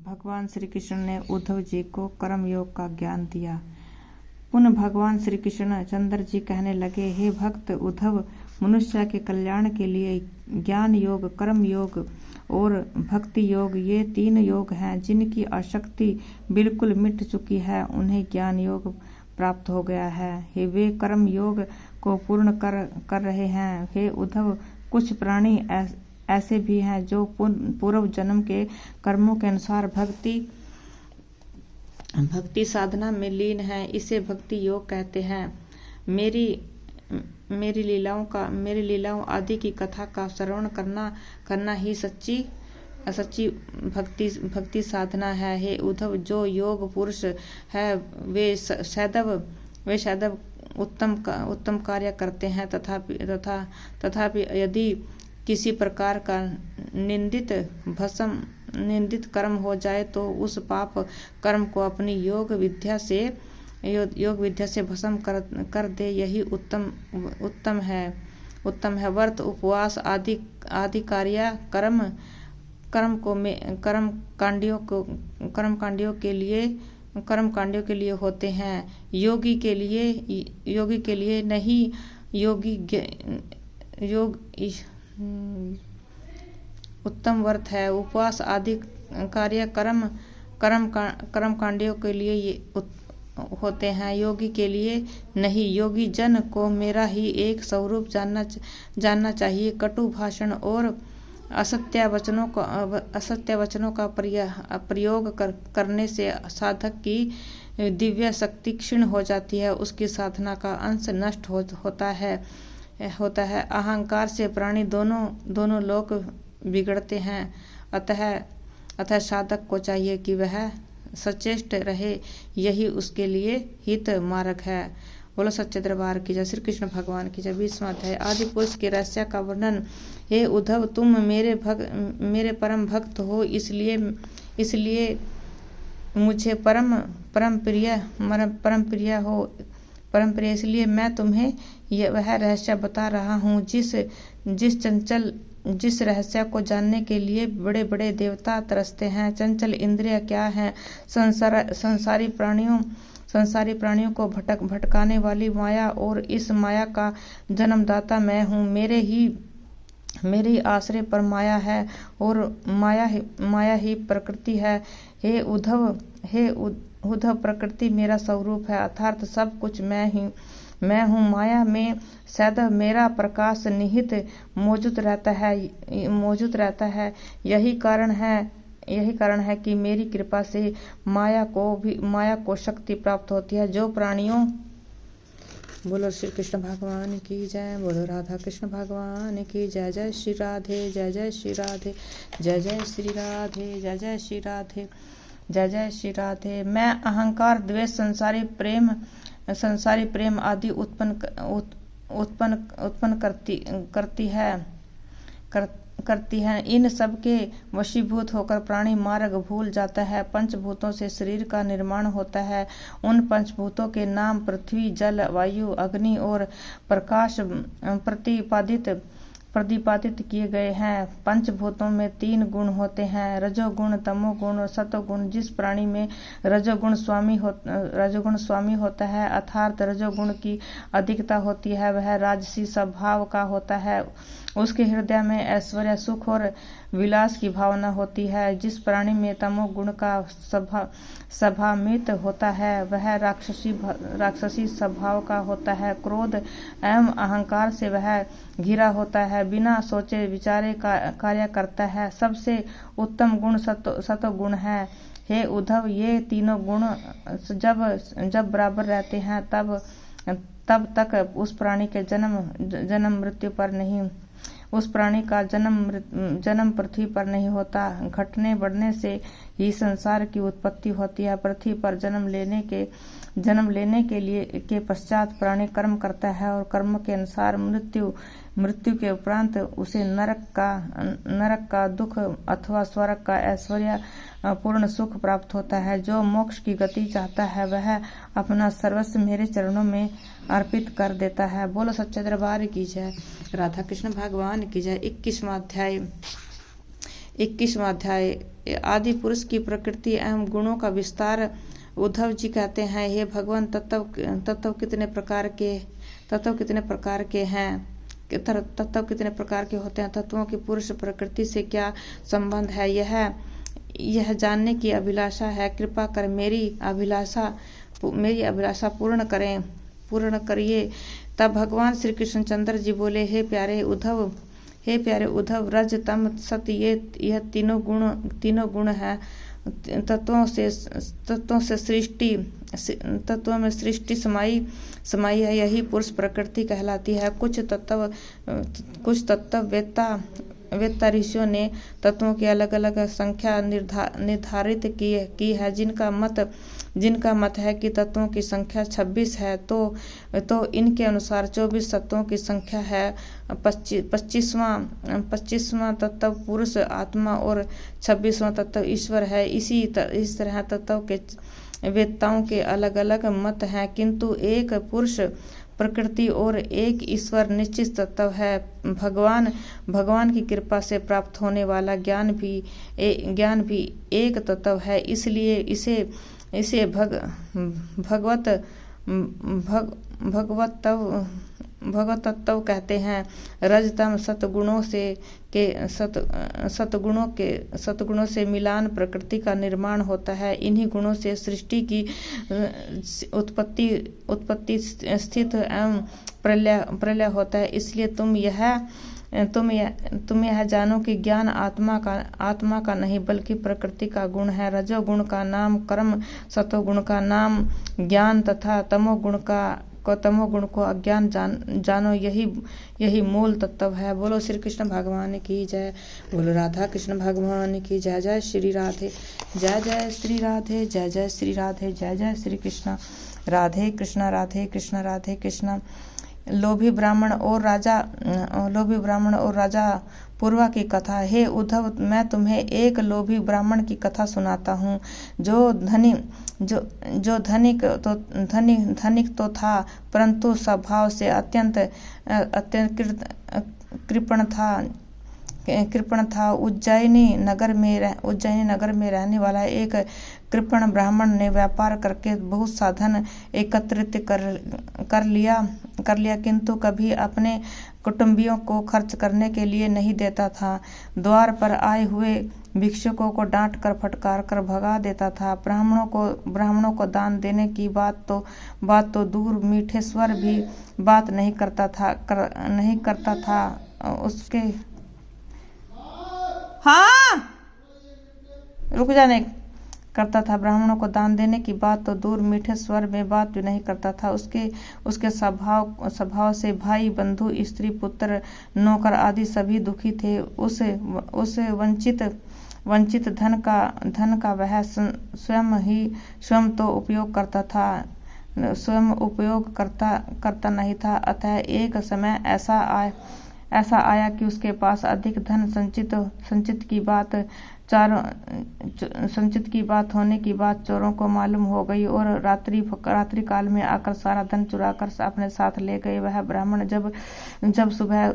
भगवान श्री कृष्ण ने उद्धव जी को कर्म योग का ज्ञान दिया। पुनः भगवान श्री कृष्ण चंद्र जी कहने लगे, हे भक्त उद्धव, मनुष्य के कल्याण के लिए ज्ञान योग, कर्म योग और भक्ति योग, ये 3 योग हैं। जिनकी आसक्ति बिल्कुल मिट चुकी है उन्हें ज्ञान योग प्राप्त हो गया है। हे वे कर्म योग को पूर्ण कर रहे हैं। हे उद्धव, कुछ प्राणी ऐसे भी हैं जो पूर्व जन्म के कर्मों के अनुसार भक्ति साधना में लीन है। इसे भक्ति योग कहते हैं। मेरी लीलाओं आदि की कथा का श्रवण करना ही सच्ची भक्ति साधना है। हे उद्धव, जो योग पुरुष है वे सदैव उत्तम कार्य करते हैं। तथापि यदि किसी प्रकार का निंदित कर्म हो जाए तो उस पाप कर्म को अपनी योग विद्या से भस्म कर दे, यही उत्तम है। व्रत, उपवास आदि कार्य कर्म कांडियों के लिए होते हैं, योगी के लिए नहीं। उत्तम व्रत है, उपवास आदि कार्य कर्म कांडियों के लिए होते हैं, योगी के लिए नहीं। योगी जन को मेरा ही एक स्वरूप जानना चाहिए। कटु भाषण और असत्य वचनों का प्रयोग करने से साधक की दिव्य शक्ति क्षीण हो जाती है, उसकी साधना का अंश नष्ट होता है। अहंकार से प्राणी दोनों लोग बिगड़ते हैं। अतः साधक को चाहिए कि वह सचेष्ट रहे, यही उसके लिए हित मार्ग है। बोलो सच्चे दरबार की जय। श्री कृष्ण भगवान की जय। 20वां अध्याय आदि पुरुष के रहस्य का वर्णन। हे उद्धव, तुम मेरे परम भक्त हो, इसलिए मुझे परम प्रिय इसलिए मैं तुम्हें वह रहस्य बता रहा हूँ जिस रहस्य को जानने के लिए बड़े बड़े देवता तरसते हैं। चंचल इंद्रिय क्या है? संसारी प्राणियों को भटकाने वाली माया, और इस माया का जन्मदाता मैं हूँ। मेरे आश्रय पर माया है और माया ही प्रकृति है। हे उद्धव, प्रकृति मेरा स्वरूप है, अर्थात सब कुछ मैं हूँ। माया में सदैव मेरा प्रकाश निहित मौजूद रहता है। यही कारण है कि मेरी कृपा से माया को शक्ति प्राप्त होती है। जो प्राणियों बोलो श्री कृष्ण भगवान की जय। बोलो राधा कृष्ण भगवान की जय। जय श्री राधे, जय जय श्री राधे, जय जय श्री राधे, जय जय श्री राधे, जय जय श्री राधे। मैं अहंकार, द्वेष, संसारी प्रेम आदि उत्पन्न करती है। इन सब के वशीभूत होकर प्राणी मार्ग भूल जाता है। पंचभूतों से शरीर का निर्माण होता है। उन पंचभूतों के नाम पृथ्वी, जल, वायु, अग्नि और प्रकाश प्रतिपादित किए गए हैं। पंचभूतों में 3 गुण होते हैं, रजोगुण, तमोगुण और सतोगुण। जिस प्राणी में रजोगुण स्वामी होता है, अर्थात रजोगुण की अधिकता होती है, वह राजसी स्वभाव का होता है। उसके हृदय में ऐश्वर्य, सुख और विलास की भावना होती है। जिस प्राणी में तमोगुण का स्वभावित होता है, वह राक्षसी स्वभाव का होता है। क्रोध एवं अहंकार से वह घिरा होता है, बिना सोचे विचारे कार्य करता है। सबसे उत्तम गुण सतोगुण है। हे उद्धव, ये तीनों गुण जब बराबर रहते हैं तब तक उस प्राणी के जन्म मृत्यु पर नहीं, उस प्राणी का जन्म पृथ्वी पर नहीं होता। घटने बढ़ने से ही संसार की उत्पत्ति होती है। पृथ्वी पर जन्म लेने के पश्चात प्राणी कर्म करता है और कर्म के अनुसार मृत्यु के उपरांत उसे नरक का दुख अथवा स्वर्ग का ऐश्वर्य पूर्ण सुख प्राप्त होता है। जो मोक्ष की गति चाहता है वह अपना सर्वस्व मेरे चरणों में अर्पित कर देता है। बोलो सच्चे दरबार की जय। राधा कृष्ण भगवान की जय। 21वां अध्याय आदि पुरुष की प्रकृति एवं गुणों का विस्तार। उद्धव जी कहते हैं, हे भगवान, तत्व कितने प्रकार के होते हैं? तत्वों की पुरुष प्रकृति से क्या संबंध है? यह जानने की अभिलाषा है। कृपा कर मेरी अभिलाषा पूर्ण करिए। तब भगवान श्री कृष्णचंद्र जी बोले, हे प्यारे उद्धव, रज तम सत यह तीनों गुण है। तत्वों में सृष्टि समाई है, यही पुरुष प्रकृति कहलाती है। कुछ तत्व वेत्ता ऋषियों ने तत्वों की अलग अलग संख्या निर्धारित की है, जिनका मत है कि तत्वों की संख्या 26 है। तो इनके अनुसार 24 तत्वों की संख्या है। 25वां तत्व पुरुष आत्मा और 26वां तत्व ईश्वर है। इस तरह तत्व के वेत्ताओं के अलग अलग मत हैं, किंतु एक पुरुष प्रकृति और एक ईश्वर निश्चित तत्व है। भगवान की कृपा से प्राप्त होने वाला ज्ञान भी एक तत्व है, इसलिए इसे भगवत तत्व कहते हैं। रजतम सतगुणों से मिलान प्रकृति का निर्माण होता है। इन्हीं गुणों से सृष्टि की उत्पत्ति स्थित एवं प्रलय होता है। इसलिए तुम यह जानो कि ज्ञान आत्मा का नहीं बल्कि प्रकृति का गुण है। रजोगुण का नाम कर्म, सतोगुण का नाम ज्ञान तथा तमोगुण को अज्ञान जानो, यही मूल तत्व है। बोलो श्री कृष्ण भगवान की जय। बोलो राधा कृष्ण भगवान की जय। जय श्री राधे, जय श्री राधे, जय श्री राधे, जय श्री कृष्ण। राधे कृष्ण राधे कृष्ण। लोभी ब्राह्मण और राजा पूर्वा की कथा। हे उद्धव, मैं तुम्हें एक लोभी ब्राह्मण की कथा सुनाता हूँ। जो धनिक तो था, परंतु स्वभाव से अत्यंत कृपण था। उज्जैनी नगर में रहने वाला एक कृपण ब्राह्मण ने व्यापार करके बहुत साधन एकत्रित कर लिया, किंतु कभी अपने कुटुंबियों को खर्च करने के लिए नहीं देता था। द्वार पर आए हुए भिक्षुकों को डांट कर फटकार कर भगा देता था। ब्राह्मणों को दान देने की बात तो दूर, मीठे स्वर भी बात नहीं करता था। उसके रुक जाने करता था। ब्राह्मणों को दान देने की बात तो दूर, मीठे स्वर में बात भी नहीं करता था। उसके स्वभाव से भाई, बंधु, स्त्री, पुत्र, नौकर आदि सभी दुखी थे। उस वंचित धन का वह स्वयं तो उपयोग करता था, स्वयं उपयोग करता नहीं था। अतः एक समय ऐसा आया कि उसके पास अधिक धन संचित की बात होने की बात चोरों को मालूम हो गई और रात्रि काल में आकर सारा धन चुराकर अपने साथ ले गए। वह ब्राह्मण जब सुबह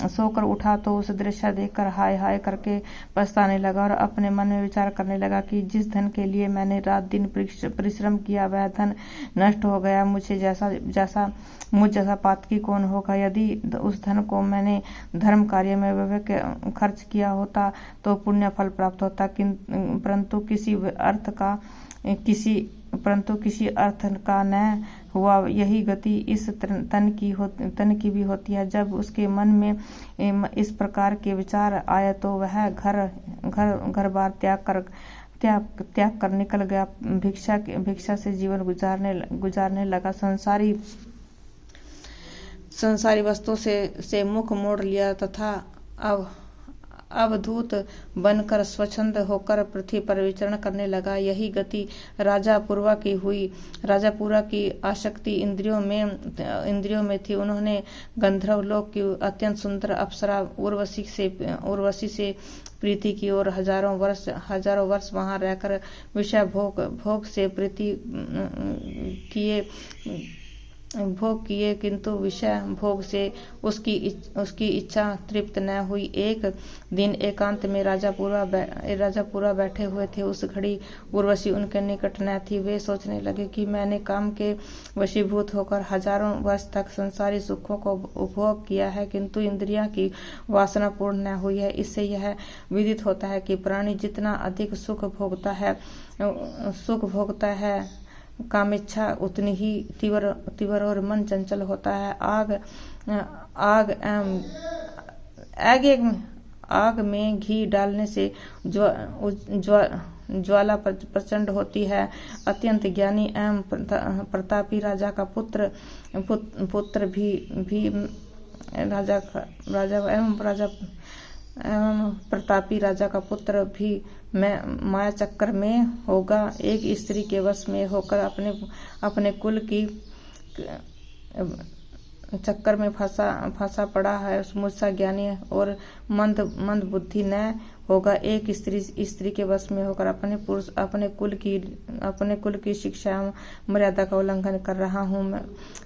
सोकर उठा तो उस दृश्य देखकर हाय हाय करके पछताने लगा और अपने मन में विचार करने लगा कि जिस धन के लिए मैंने रात दिन परिश्रम किया वह धन नष्ट हो गया। मुझ जैसा पातकी कौन होगा। यदि उस धन को मैंने धर्म कार्य में खर्च किया होता तो पुण्य फल प्राप्त होता, परंतु किसी अर्थ का न हुआ। यही गति इस तन की भी होती है। जब उसके मन में इस प्रकार के विचार आए तो वह घर बार त्याग कर निकल गया। भिक्षा से जीवन गुजारने लगा। संसारी वस्तुओं से मुख मोड़ लिया तथा अवधूत बनकर स्वच्छंद होकर पृथ्वी पर विचरण करने लगा। यही गति राजा पूर्वा की हुई। राजा पूर्वा की आसक्ति इंद्रियों में थी। उन्होंने गंधर्व लोक की अत्यंत सुंदर अप्सरा उर्वशी से प्रीति की और हजारों वर्ष वहां रहकर विषय भोग से प्रीति भोग किए, किंतु विषय भोग से उसकी इच्छा तृप्त न हुई। एक दिन एकांत में राजापुरा बैठे हुए थे। उस घड़ी उर्वशी उनके निकट न थी। वे सोचने लगे कि मैंने काम के वशीभूत होकर हजारों वर्ष तक संसारी सुखों को उपभोग किया है, किंतु इंद्रियों की वासना पूर्ण न हुई है। इससे यह विदित होता है कि प्राणी जितना अधिक सुख भोगता है, कामेच्छा उतनी ही तीव्र और मन चंचल होता है। आग में घी डालने से ज्वाला प्रचंड होती है। अत्यंत ज्ञानी एवं प्रतापी राजा का पुत्र भी प्रतापी राजा का पुत्र भी माया चक्कर में होगा। एक स्त्री के वश में होकर अपने कुल की चक्कर में फंसा पड़ा है। मुझसा ज्ञानी और मंद बुद्धि न होगा। एक स्त्री के वश में होकर अपने कुल की शिक्षा मर्यादा का उल्लंघन कर रहा हूँ।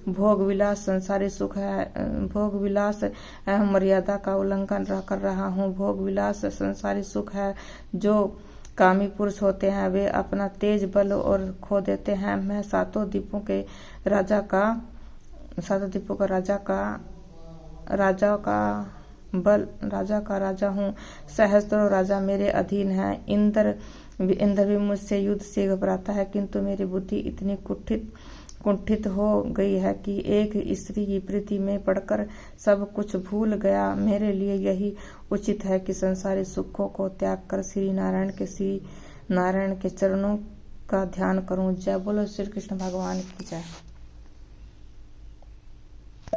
भोग विलास संसारी सुख है। भोग विलास एवं मर्यादा का उल्लंघन कर रहा हूँ। भोग विलास संसारी सुख है। जो कामी पुरुष होते हैं वे अपना तेज बल और खो देते हैं। मैं सातों द्वीपों के राजा का राजा हूँ। सहस्त्रों राजा मेरे अधीन हैं। इंद्र भी मुझसे युद्ध से घबराता है, किंतु मेरी बुद्धि इतनी कुंठित हो गई है कि एक स्त्री की प्रीति में पड़कर सब कुछ भूल गया। मेरे लिए यही उचित है कि संसारी सुखों को त्याग कर श्री नारायण के चरणों का ध्यान करूं। जय बोलो श्री कृष्ण भगवान की जय।